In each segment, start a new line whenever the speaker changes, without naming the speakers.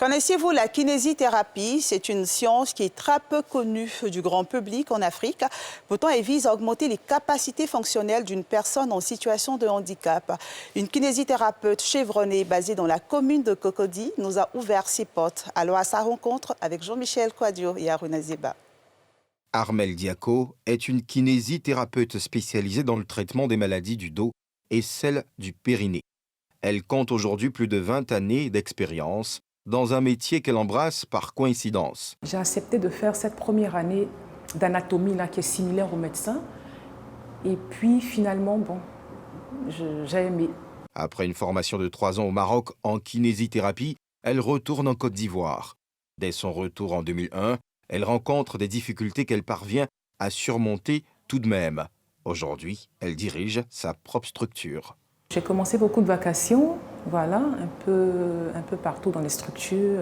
Connaissez-vous la kinésithérapie? C'est une science qui est très peu connue du grand public en Afrique. Pourtant, elle vise à augmenter les capacités fonctionnelles d'une personne en situation de handicap. Une kinésithérapeute chevronnée basée dans la commune de Cocody nous a ouvert ses portes. Alors à sa rencontre avec Jean-Michel Kouadio et Aruna Zeba.
Armelle Diaco est une kinésithérapeute spécialisée dans le traitement des maladies du dos et celles du périnée. Elle compte aujourd'hui plus de 20 années d'expérience dans un métier qu'elle embrasse par coïncidence.
J'ai accepté de faire cette première année d'anatomie qui est similaire au médecin. Et puis finalement, j'ai aimé.
Après une formation de 3 ans au Maroc en kinésithérapie, elle retourne en Côte d'Ivoire. Dès son retour en 2001, elle rencontre des difficultés qu'elle parvient à surmonter tout de même. Aujourd'hui, elle dirige sa propre structure.
J'ai commencé beaucoup de vacations, un peu partout dans les structures.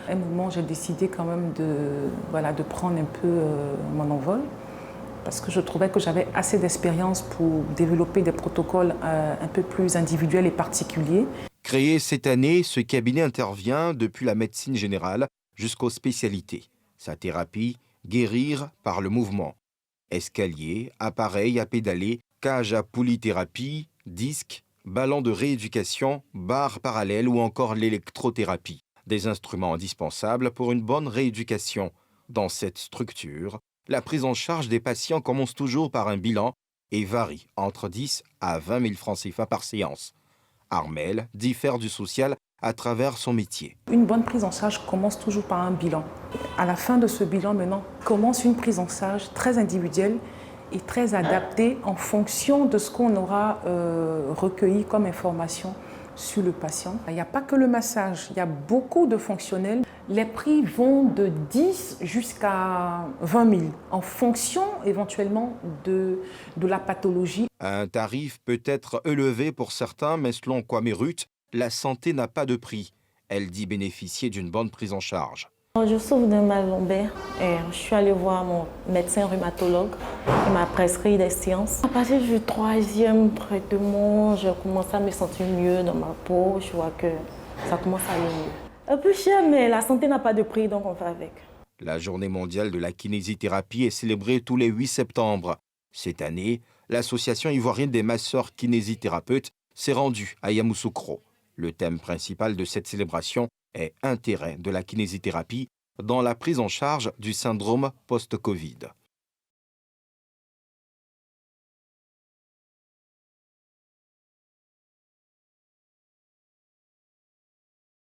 À un moment, j'ai décidé quand même de prendre un peu mon envol parce que je trouvais que j'avais assez d'expérience pour développer des protocoles un peu plus individuels et particuliers.
Créé cette année, ce cabinet intervient depuis la médecine générale jusqu'aux spécialités. Sa thérapie, guérir par le mouvement. Escalier, appareil à pédaler, cage à polythérapie, disque, ballon de rééducation, barre parallèle ou encore l'électrothérapie. Des instruments indispensables pour une bonne rééducation. Dans cette structure, la prise en charge des patients commence toujours par un bilan et varie entre 10 à 20 000 francs CFA par séance. Armelle diffère du social à travers son métier.
Une bonne prise en charge commence toujours par un bilan. À la fin de ce bilan, maintenant, commence une prise en charge très individuelle et très adaptée en fonction de ce qu'on aura recueilli comme information sur le patient. Il n'y a pas que le massage, il y a beaucoup de fonctionnels. Les prix vont de 10 jusqu'à 20 000 en fonction éventuellement de la pathologie.
Un tarif peut être élevé pour certains, mais selon Kwame Ruth, la santé n'a pas de prix. Elle dit bénéficier d'une bonne prise en charge.
Je souffre d'un mal lombaire et je suis allée voir mon médecin rhumatologue qui m'a prescrit des séances. À partir du 3e traitement, je commence à me sentir mieux dans ma peau. Je vois que ça commence à aller mieux. Un peu cher, mais la santé n'a pas de prix, donc on fait avec.
La journée mondiale de la kinésithérapie est célébrée tous les 8 septembre. Cette année, l'association ivoirienne des masseurs kinésithérapeutes s'est rendue à Yamoussoukro. Le thème principal de cette célébration est « Intérêt de la kinésithérapie dans la prise en charge du syndrome post-Covid ».